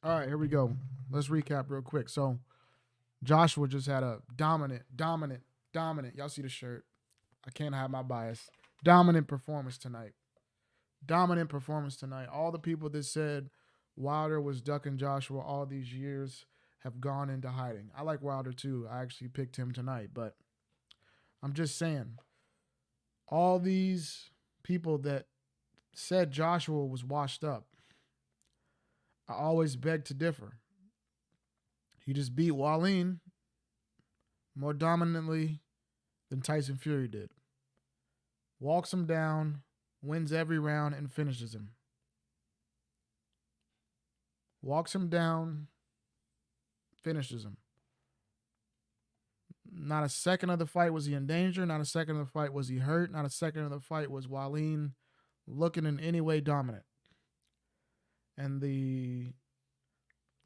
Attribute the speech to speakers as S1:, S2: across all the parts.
S1: All right, here we go. Let's recap real quick. So Joshua just had a dominant. Y'all see the shirt. I can't hide my bias. Dominant performance tonight. Dominant performance tonight. All the people that said Wilder was ducking Joshua all these years have gone into hiding. I like Wilder too. I actually picked him tonight, but I'm just saying, all these people that said Joshua was washed up, I always beg to differ. He just beat Wallin more dominantly than Tyson Fury did. Walks him down, wins every round, and finishes him. Walks him down, finishes him. Not a second of the fight was he in danger. Not a second of the fight was he hurt. Not a second of the fight was Wallin looking in any way dominant. And the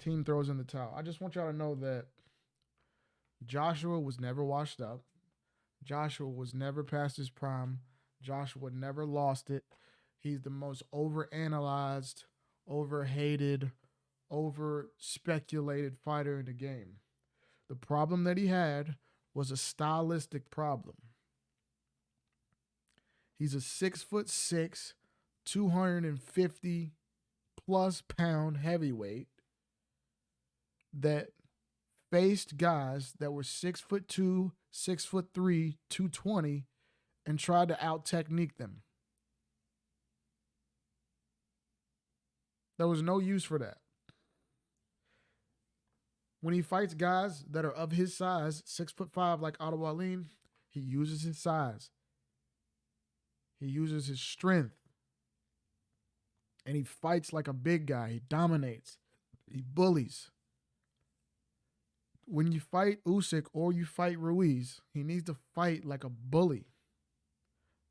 S1: team throws in the towel. I just want y'all to know that Joshua was never washed up. Joshua was never past his prime. Joshua never lost it. He's the most overanalyzed, overhated, over speculated fighter in the game. The problem that he had was a stylistic problem. He's a 6'6", 250 plus pound heavyweight that faced guys that were 6'2", 6'3", 220, and tried to out technique them. There was no use for that. When he fights guys that are of his size, 6'5", like Otto Wallin, he uses his size. He uses his strength. And he fights like a big guy. He dominates. He bullies. When you fight Usyk or you fight Ruiz, he needs to fight like a bully.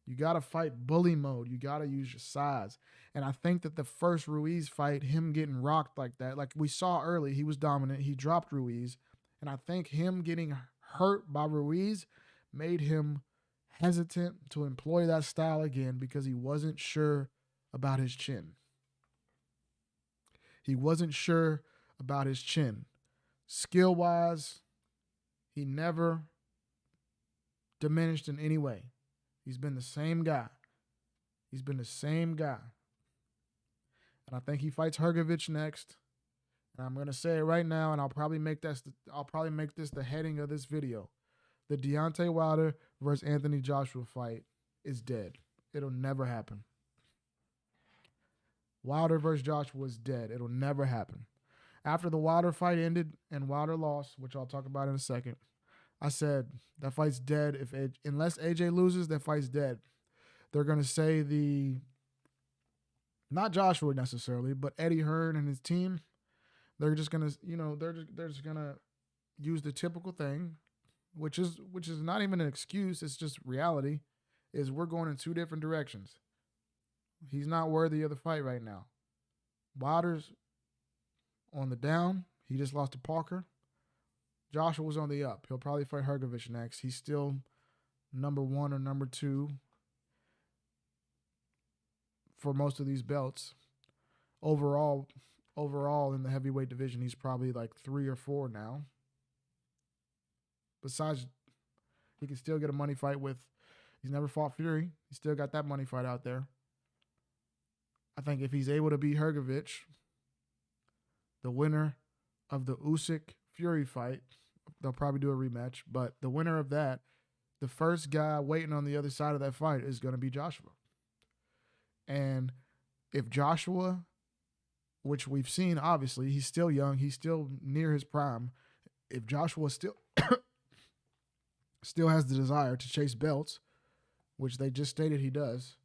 S1: You got to fight bully mode. You got to use your size. And I think that the first Ruiz fight, him getting rocked like that, like we saw early, he was dominant. He dropped Ruiz. And I think him getting hurt by Ruiz made him hesitant to employ that style again because he wasn't sure about his chin. He wasn't sure about his chin. Skill-wise, he never diminished in any way. He's been the same guy. He's been the same guy. And I think he fights Hrgovic next. And I'm going to say it right now, and I'll probably make this the heading of this video. The Deontay Wilder versus Anthony Joshua fight is dead. It'll never happen. Wilder versus Joshua is dead. It'll never happen. After the Wilder fight ended and Wilder lost, which I'll talk about in a second, I said that fight's dead. Unless AJ loses, that fight's dead. They're going to say not Joshua necessarily, but Eddie Hearn and his team, they're just going to, they're just going to use the typical thing, which is not even an excuse. It's just reality, is we're going in two different directions. He's not worthy of the fight right now. Wilder's on the down. He just lost to Parker. Joshua was on the up. He'll probably fight Hrgovic next. He's still number 1 or number 2 for most of these belts. Overall in the heavyweight division, he's probably like 3 or 4 now. Besides, he can still get a money fight with. He's never fought Fury. He still got that money fight out there. I think if he's able to beat Hrgovic, the winner of the Usyk-Fury fight, they'll probably do a rematch, but the winner of that, the first guy waiting on the other side of that fight is going to be Joshua. And if Joshua, which we've seen, obviously, he's still young, he's still near his prime. If Joshua still has the desire to chase belts, which they just stated he does,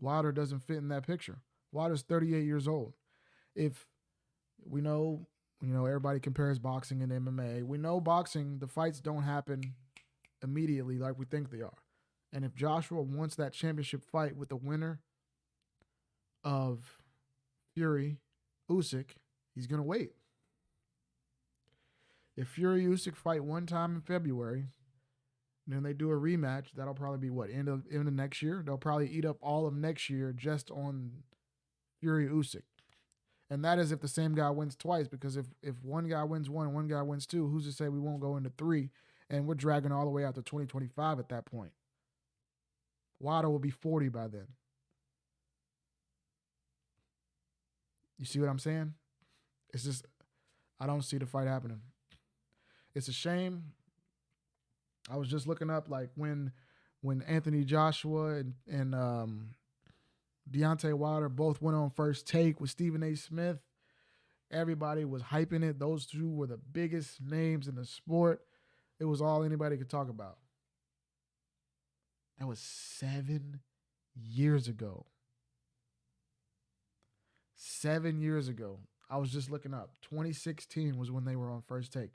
S1: Wilder doesn't fit in that picture. Wilder's 38 years old. If we know, everybody compares boxing and MMA. We know boxing, the fights don't happen immediately like we think they are. And if Joshua wants that championship fight with the winner of Fury, Usyk, he's going to wait. If Fury Usyk fight one time in February, then they do a rematch, that'll probably be end of next year? They'll probably eat up all of next year just on Fury Usyk. And that is if the same guy wins twice, because if one guy wins one guy wins two, who's to say we won't go into three? And we're dragging all the way out to 2025 at that point. Wilder will be 40 by then. You see what I'm saying? It's just, I don't see the fight happening. It's a shame. I was just looking up like when Anthony Joshua and Deontay Wilder both went on First Take with Stephen A. Smith. Everybody was hyping it. Those two were the biggest names in the sport. It was all anybody could talk about. That was 7 years ago. 7 years ago. I was just looking up. 2016 was when they were on First Take.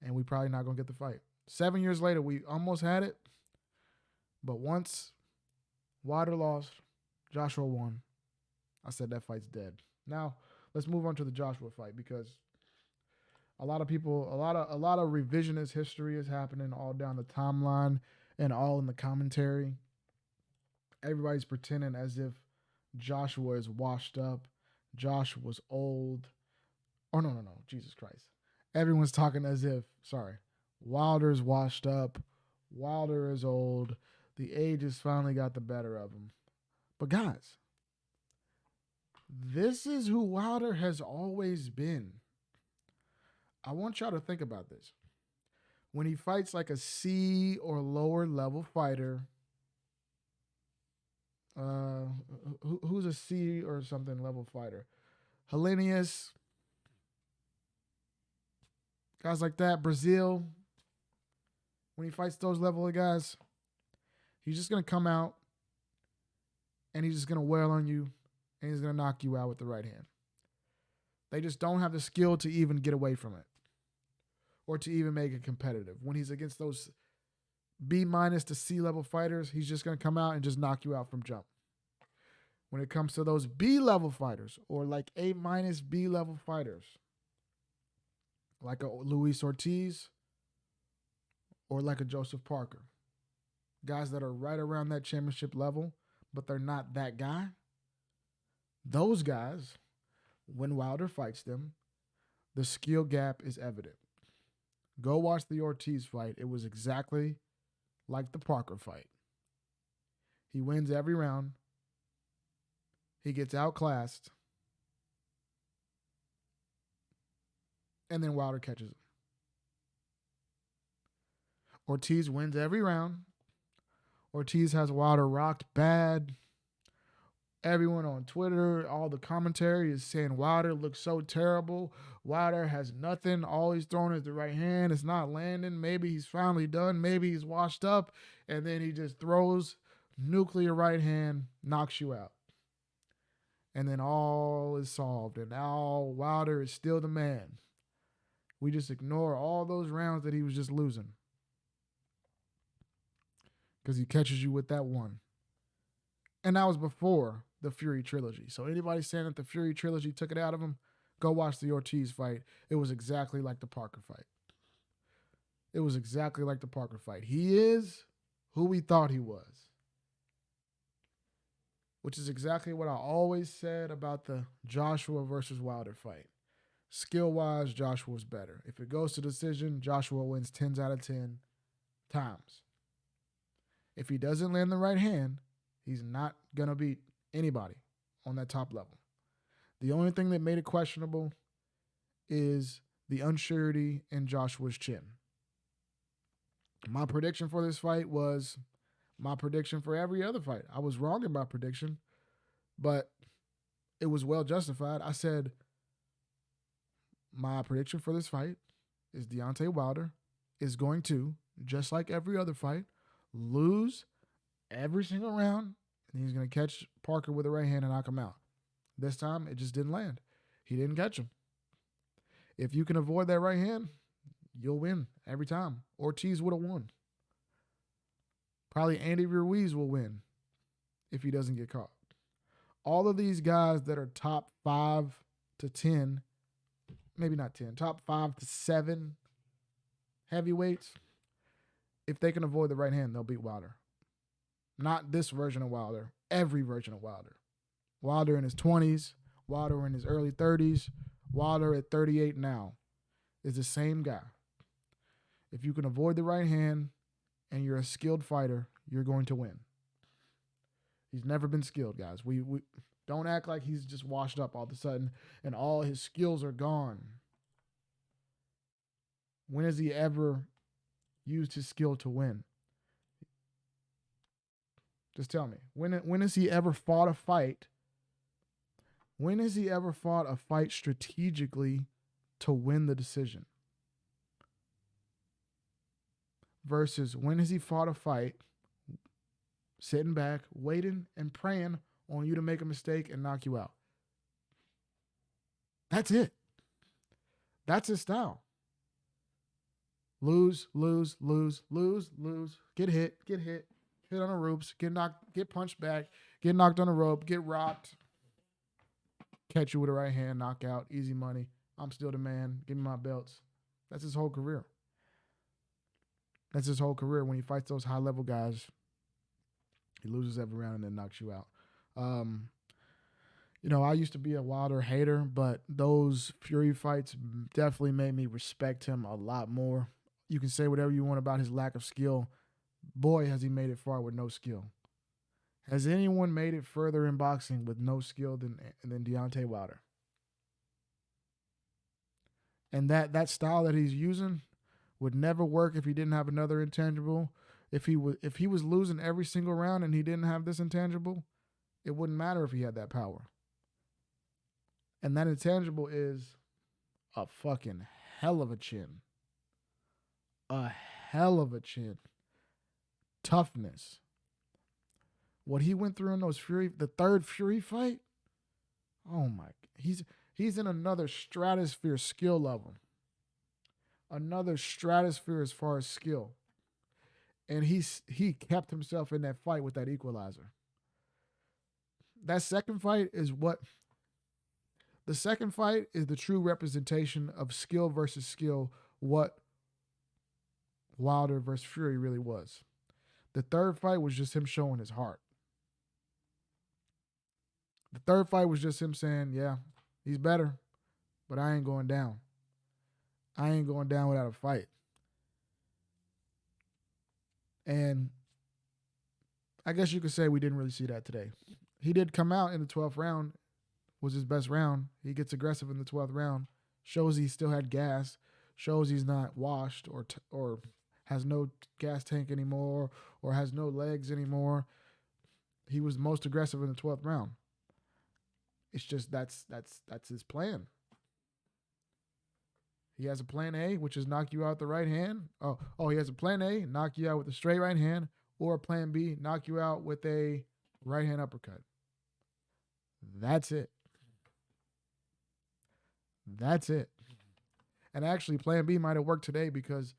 S1: And we probably not going to get the fight. 7 years later, we almost had it. But once Wilder lost, Joshua won. I said that fight's dead. Now, let's move on to the Joshua fight, because a lot of people, a lot of revisionist history is happening all down the timeline and all in the commentary. Everybody's pretending as if Joshua is washed up. Joshua's old. Oh, no. Jesus Christ. Everyone's talking as if, Wilder's washed up. Wilder is old. The age has finally got the better of him. But guys, this is who Wilder has always been. I want y'all to think about this. When he fights like a C or lower level fighter, who's a C or something level fighter? Hellenius, guys like that, Brazil. When he fights those level of guys, he's just going to come out and he's just going to wail on you and he's going to knock you out with the right hand. They just don't have the skill to even get away from it or to even make it competitive. When he's against those B- to C level fighters, he's just going to come out and just knock you out from jump. When it comes to those B level fighters or like A- B level fighters, like a Luis Ortiz or like a Joseph Parker, guys that are right around that championship level, but they're not that guy, those guys, when Wilder fights them, the skill gap is evident. Go watch the Ortiz fight. It was exactly like the Parker fight. He wins every round. He gets outclassed. And then Wilder catches him. Ortiz wins every round. Ortiz has Wilder rocked bad. Everyone on Twitter, all the commentary is saying Wilder looks so terrible. Wilder has nothing. All he's throwing is the right hand. It's not landing. Maybe he's finally done. Maybe he's washed up. And then he just throws nuclear right hand, knocks you out. And then all is solved. And now Wilder is still the man. We just ignore all those rounds that he was just losing, because he catches you with that one. And that was before the Fury trilogy. So anybody saying that the Fury trilogy took it out of him, go watch the Ortiz fight. It was exactly like the Parker fight. It was exactly like the Parker fight. He is who we thought he was, which is exactly what I always said about the Joshua versus Wilder fight. Skill-wise, Joshua's better. If it goes to decision, Joshua wins 10 out of 10 times. If he doesn't land the right hand, he's not going to beat anybody on that top level. The only thing that made it questionable is the unsurety in Joshua's chin. My prediction for this fight was my prediction for every other fight. I was wrong in my prediction, but it was well justified. I said my prediction for this fight is Deontay Wilder is going to, just like every other fight, lose every single round, and he's going to catch Parker with a right hand and knock him out. This time, it just didn't land. He didn't catch him. If you can avoid that right hand, you'll win every time. Ortiz would have won. Probably Andy Ruiz will win if he doesn't get caught. All of these guys that are top 5 to 10, maybe not 10, top 5 to 7 heavyweights, if they can avoid the right hand, they'll beat Wilder. Not this version of Wilder, every version of Wilder. Wilder in his 20s, Wilder in his early 30s, Wilder at 38 now is the same guy. If you can avoid the right hand and you're a skilled fighter, you're going to win. He's never been skilled, guys. We don't act like he's just washed up all of a sudden and all his skills are gone. When has he ever used his skill to win? Just tell me. When has he ever fought a fight? When has he ever fought a fight strategically to win the decision? Versus when has he fought a fight sitting back, waiting, and praying on you to make a mistake and knock you out? That's it. That's his style. Lose, lose, lose, lose, lose. Get hit on the ropes, get knocked, get punched back, get knocked on the rope, get rocked, catch you with a right hand, knockout, easy money. I'm still the man. Give me my belts. That's his whole career. That's his whole career. When he fights those high-level guys, he loses every round and then knocks you out. I used to be a Wilder hater, but those Fury fights definitely made me respect him a lot more. You can say whatever you want about his lack of skill. Boy, has he made it far with no skill. Has anyone made it further in boxing with no skill than Deontay Wilder? And that style that he's using would never work if he didn't have another intangible. If he was losing every single round and he didn't have this intangible, it wouldn't matter if he had that power. And that intangible is a fucking hell of a chin. A hell of a chin. Toughness. What he went through in the third Fury fight, oh my, he's in another stratosphere skill level. Another stratosphere as far as skill. And he kept himself in that fight with that equalizer. That second fight is the second fight is the true representation of skill versus skill, what Wilder versus Fury really was. The third fight was just him showing his heart. The third fight was just him saying, yeah, he's better, but I ain't going down. I ain't going down without a fight. And I guess you could say we didn't really see that today. He did come out in the 12th round, was his best round. He gets aggressive in the 12th round, shows he still had gas, shows he's not washed or has no gas tank anymore or has no legs anymore. He was most aggressive in the 12th round. It's just that's his plan. He has a plan A, which is knock you out the right hand. He has a plan A, knock you out with a straight right hand, or a plan B, knock you out with a right hand uppercut. That's it. That's it. And actually, plan B might have worked today because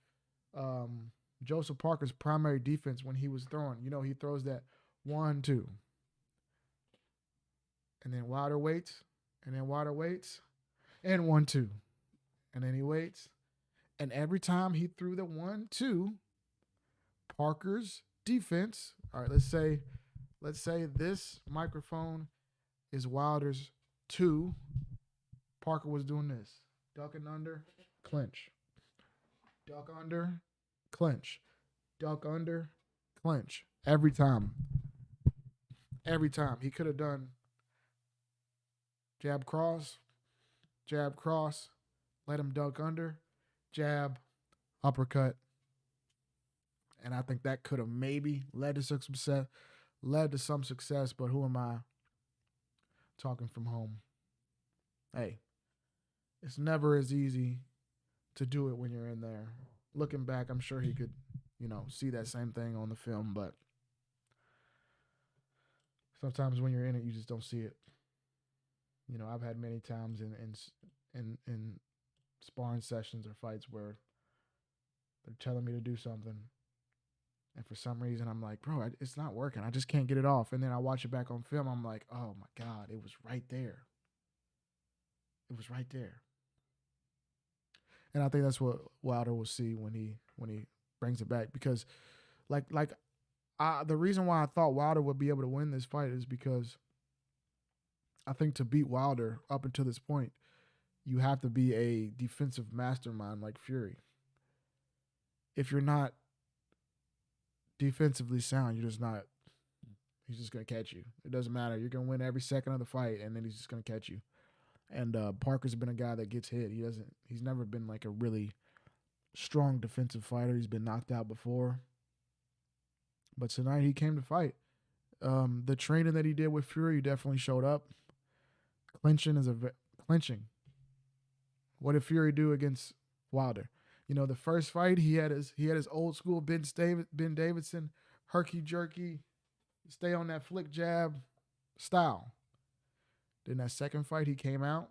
S1: Joseph Parker's primary defense when he was throwing, he throws that 1-2. And then Wilder waits, and then Wilder waits, and 1-2. And then he waits. And every time he threw the 1-2, Parker's defense, all right, let's say this microphone is Wilder's 2. Parker was doing this. Ducking under, clinch. Duck under, clinch. Duck under, clinch. Every time. Every time. He could have done jab, cross, let him duck under, jab, uppercut. And I think that could have maybe led to some success, but who am I talking from home? Hey, it's never as easy to do it when you're in there. Looking back, I'm sure he could, see that same thing on the film, but sometimes when you're in it, you just don't see it. I've had many times in sparring sessions or fights where they're telling me to do something, and for some reason I'm like, bro, it's not working. I just can't get it off. And then I watch it back on film. I'm like, oh my God, it was right there. It was right there. And I think that's what Wilder will see when he brings it back, because the reason why I thought Wilder would be able to win this fight is because I think to beat Wilder up until this point, you have to be a defensive mastermind like Fury. If you're not defensively sound, you're just not. He's just gonna catch you. It doesn't matter. You're gonna win every second of the fight, and then he's just gonna catch you. And Parker's been a guy that gets hit. He doesn't. He's never been like a really strong defensive fighter. He's been knocked out before, but tonight he came to fight. The training that he did with Fury definitely showed up. Clinching is clinching. What did Fury do against Wilder? You know, the first fight he had his old school Ben Davidson herky jerky, stay on that flick jab style. Then that second fight he came out,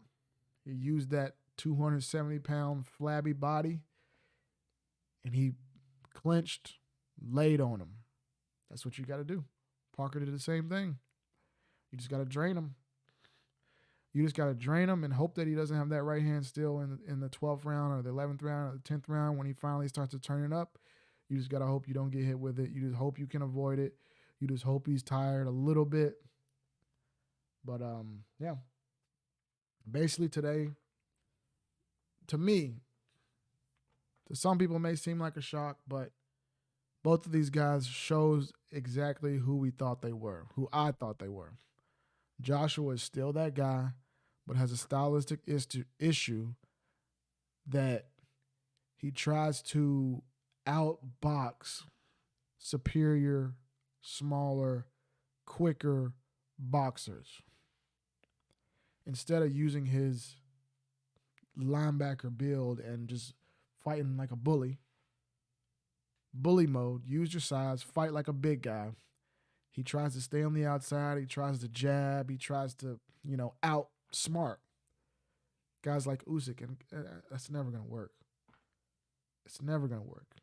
S1: he used that 270-pound flabby body, and he clinched, laid on him. That's what you got to do. Parker did the same thing. You just got to drain him. You just got to drain him and hope that he doesn't have that right hand still in the 12th round or the 11th round or the 10th round when he finally starts to turn it up. You just got to hope you don't get hit with it. You just hope you can avoid it. You just hope he's tired a little bit. But, yeah. Basically today, to me, to some people it may seem like a shock, but both of these guys shows exactly who we thought they were, who I thought they were. Joshua is still that guy, but has a stylistic issue that he tries to outbox superior, smaller, quicker boxers. Instead of using his linebacker build and just fighting like a bully mode, use your size, fight like a big guy. He tries to stay on the outside. He tries to jab. He tries to, outsmart guys like Usyk, and that's never going to work. It's never going to work.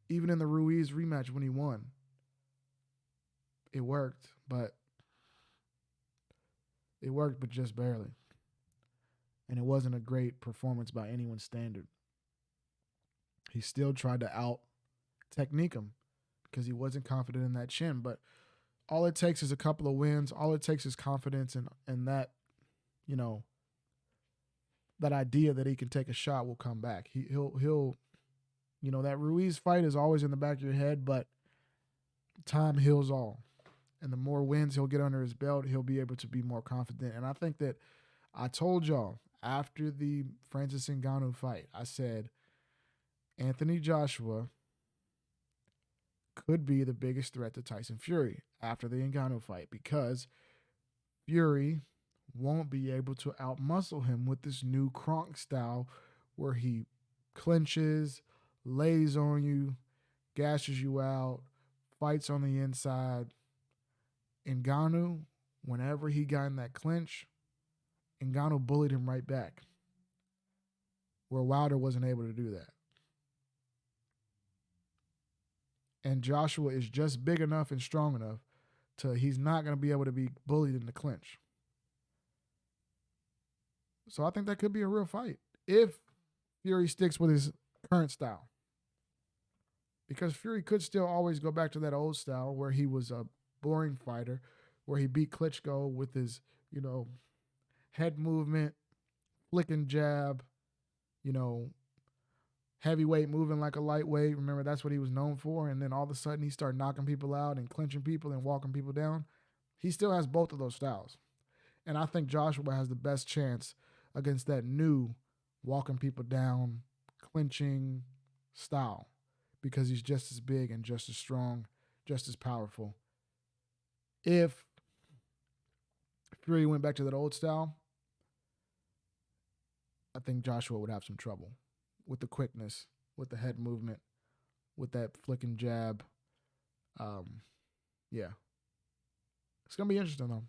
S1: Even in the Ruiz rematch when he won, it worked, but just barely. And it wasn't a great performance by anyone's standard. He still tried to out-technique him because he wasn't confident in that chin. But all it takes is a couple of wins. All it takes is confidence, and that, that idea that he can take a shot will come back. He'll that Ruiz fight is always in the back of your head, but time heals all. And the more wins he'll get under his belt, he'll be able to be more confident. And I think that I told y'all after the Francis Ngannou fight, I said Anthony Joshua could be the biggest threat to Tyson Fury after the Ngannou fight because Fury won't be able to outmuscle him with this new Kronk style where he clinches, lays on you, gashes you out, fights on the inside. Ngannou, whenever he got in that clinch, Ngannou bullied him right back, where Wilder wasn't able to do that. And Joshua is just big enough and strong enough he's not going to be able to be bullied in the clinch. So I think that could be a real fight if Fury sticks with his current style. Because Fury could still always go back to that old style where he was a boring fighter, where he beat Klitschko with his, head movement, flicking jab, heavyweight moving like a lightweight. Remember, that's what he was known for. And then all of a sudden he started knocking people out and clinching people and walking people down. He still has both of those styles. And I think Joshua has the best chance against that new walking people down, clinching style because he's just as big and just as strong, just as powerful. If Fury went back to that old style, I think Joshua would have some trouble with the quickness, with the head movement, with that flicking jab. Yeah. It's going to be interesting, though.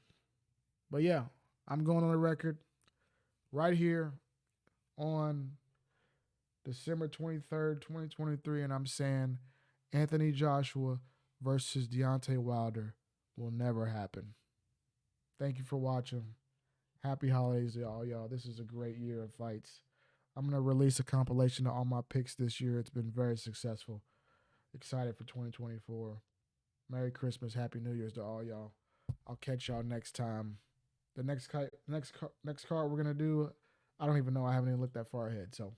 S1: But, yeah, I'm going on the record right here on December 23rd, 2023, and I'm saying Anthony Joshua versus Deontay Wilder will never happen. Thank you for watching. Happy holidays to all y'all. This is a great year of fights. I'm going to release a compilation of all my picks this year. It's been very successful. Excited for 2024. Merry Christmas. Happy New Year's to all y'all. I'll catch y'all next time. The next card we're gonna do, I don't even know. I haven't even looked that far ahead. So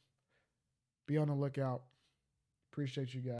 S1: be on the lookout. Appreciate you guys.